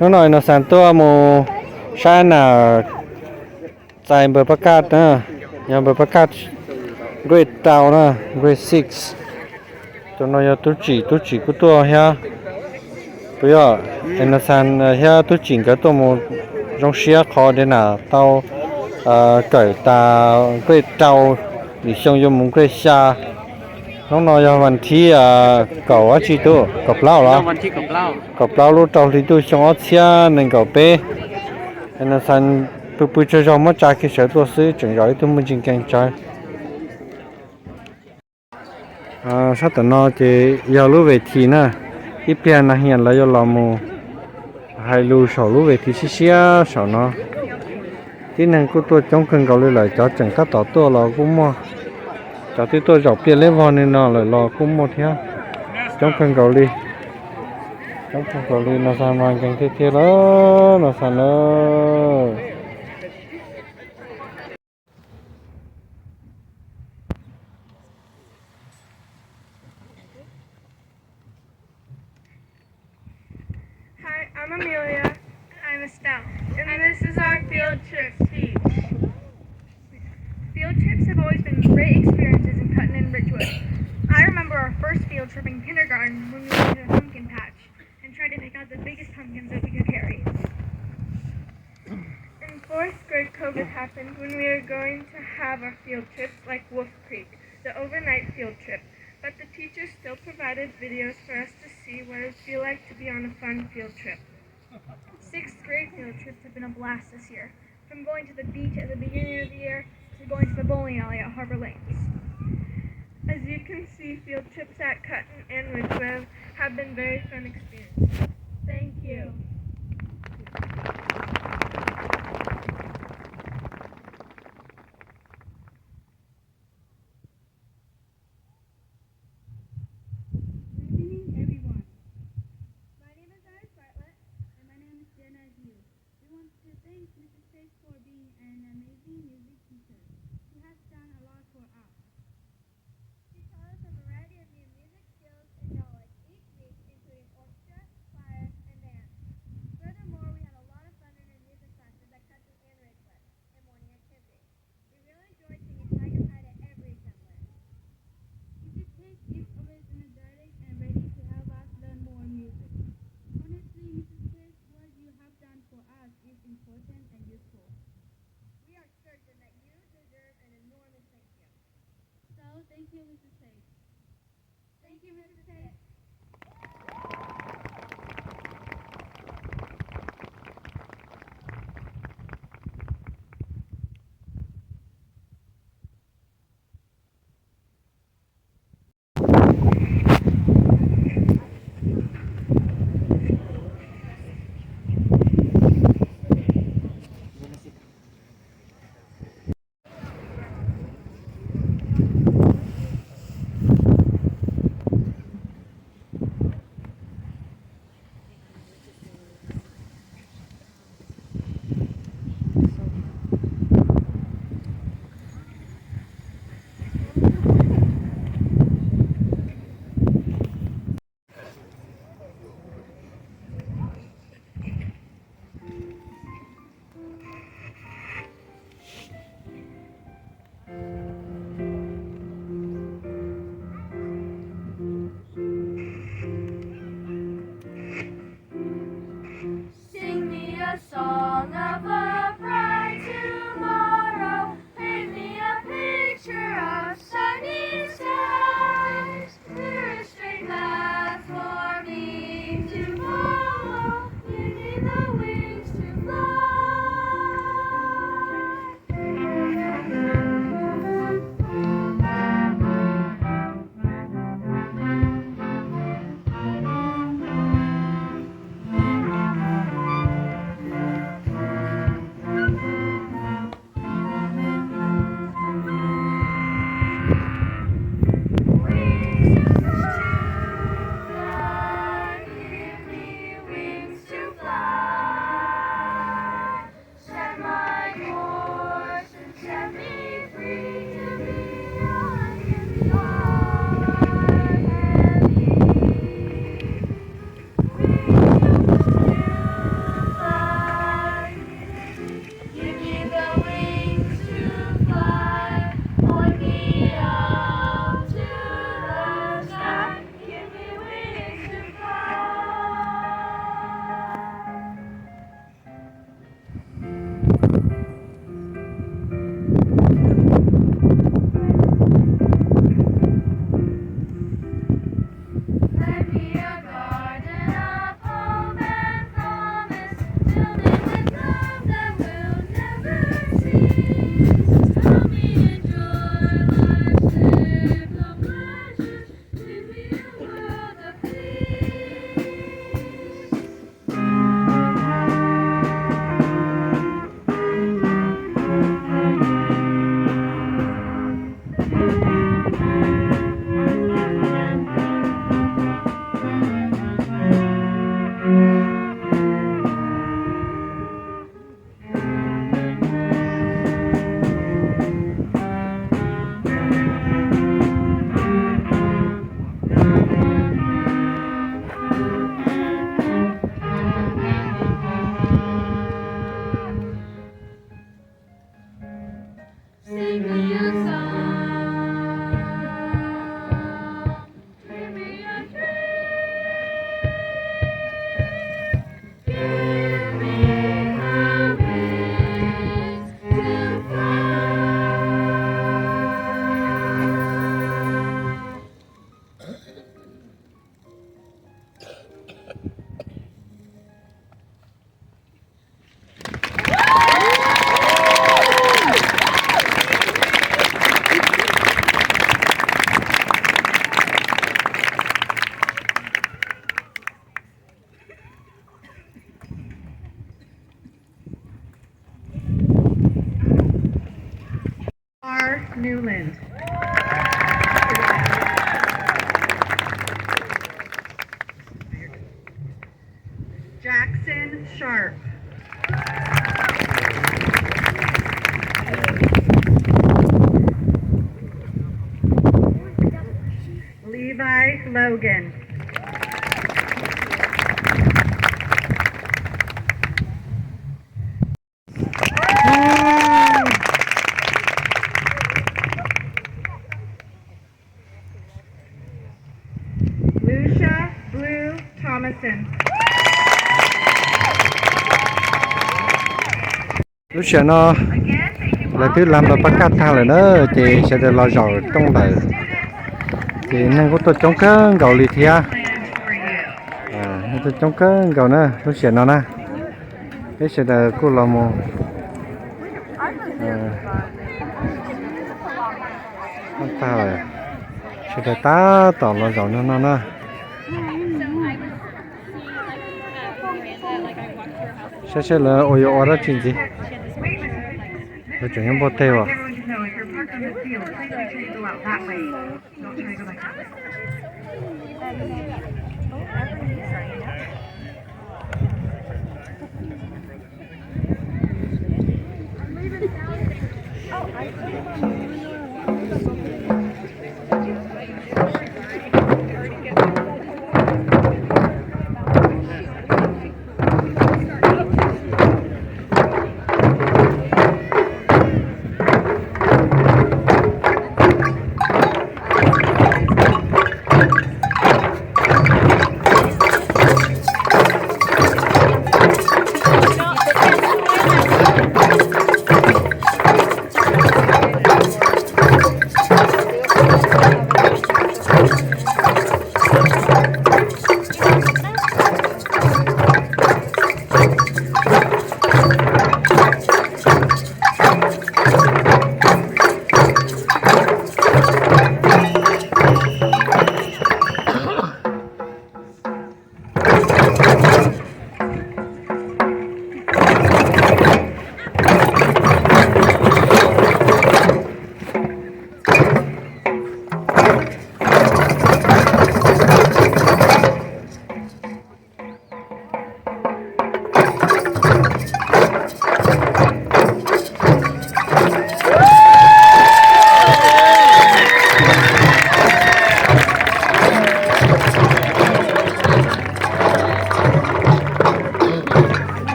nó nói nó sản to mù sa là tại bờ bắc cát nữa nhà bờ bắc cát grade tàu nữa grade 6 cho nó tôi chỉ của tôi ha bây giờ em nó sản ha tôi chỉ cái tôi một trong xe khó để nào tàu cởi tàu grade tàu đi xong cho muốn grade xa nó nói làวันที่cầu á chị tôi cọc lao đó วันที่กับเล่า cọc lao lúc đầu thì tôi xong ở xe nên cậu bé nên sang bữa cho cho mất trái cái sở tôi sẽ chừng rồi tôi muốn chừng càng trái sao tụi nó thì giờ lúc về thì nè ít tiền là hiện là do làm mù hai lù sầu lúc về thì xí xí sầu nó tí nên cô tôi trong cần cầu lại cho chẳng các tỏ tôi là cũng mua cho tí tôi dọc tiền lên vào nên nó lại lo cũng mua theo trong cần cầu đi trong cần cầu đi nó sang mang càng thế đó nó sang nó Hi, I'm Amelia. I'm Estelle. And this is our field trip team. Field trips have always been great experiences in Putnam and Ridgewood. I remember our first field trip in kindergarten when we went to a pumpkin patch and tried to pick out the biggest pumpkins that we could carry. In fourth grade, COVID happened when we were going to have our field trips like Wolf Creek, the overnight field trip. But the teachers still provided videos for us to see what it would feel like to be on a fun field trip. Sixth grade field trips have been a blast this year, from going to the beach at the beginning of the year to going to the bowling alley at Harbor Lanes. As you can see, field trips at Cutton and Ridgewood have been very fun experiences. Thank you. Good evening, everyone. My name is Bartlett, and my name is Deerna Heu. We want to thank Mrs. Chase for being an amazing music teacher. She has done a lot for us. She taught us a variety of new music skills and knowledge each week, including orchestra, choir, and band. Furthermore, we had a lot of fun in our music classes at Cutton and Ridgewood and morning activities. We really enjoyed singing Tiger Pride at every assembly. Mrs. Chase is always energetic and ready to help us learn more music. Honestly, Mrs. Chase, what you have done for us is important and useful. We are certain that you deserve an enormous thank you. So, thank you, Mrs. Chase. Thank you, Mrs. Chase. Sing me a song of a bright tomorrow. Paint me a picture of sunny skies. Clear a straight path for me to follow. Give me the wings to fly. giving a wings to fly. Newland. Jackson Sharp. Levi Logan. Lucia Blue Thomason. lúc xưa nó là thứ làm được bắt cát thang rồi đó thì sẽ được lo dầu trong đời thì nên có tôi chống cơn gạo lì thia tôi chống cơn gạo nữa lúc xưa nó nè cái sẽ được cô làm một không ta rồi sẽ được ta tỏ lo dầu nó nè sẽ là ôi ôi đó chuyện gì tôi chuyển em bớt theo à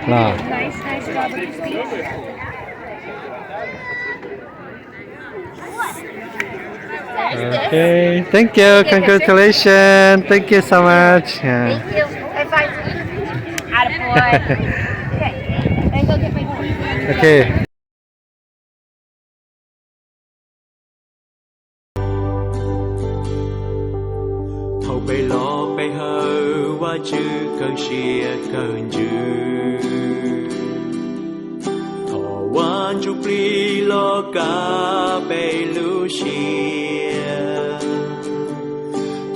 là okay, thank you, congratulations, thank you so much. Yeah. Thank you. High five. Attaboy. Okay. And go get my phone. Okay. Thầu bay lo bay hơ qua chữ cơn xia cơn chữ thọ quan chúc ly lo cả bay lưu xia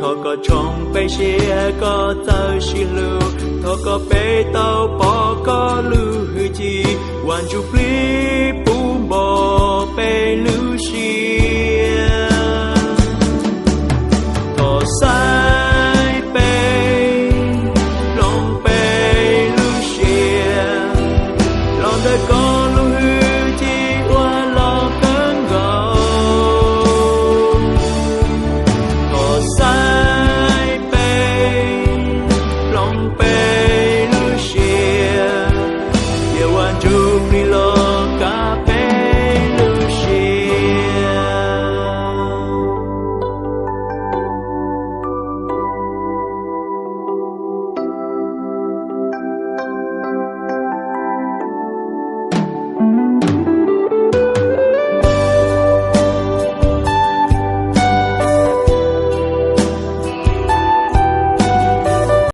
thọ có trong bê xe có tơ xì lưu thọ có bê tàu bỏ có lưu hư chi hoàn chụp lý bù bò bê lưu xìa thọ xa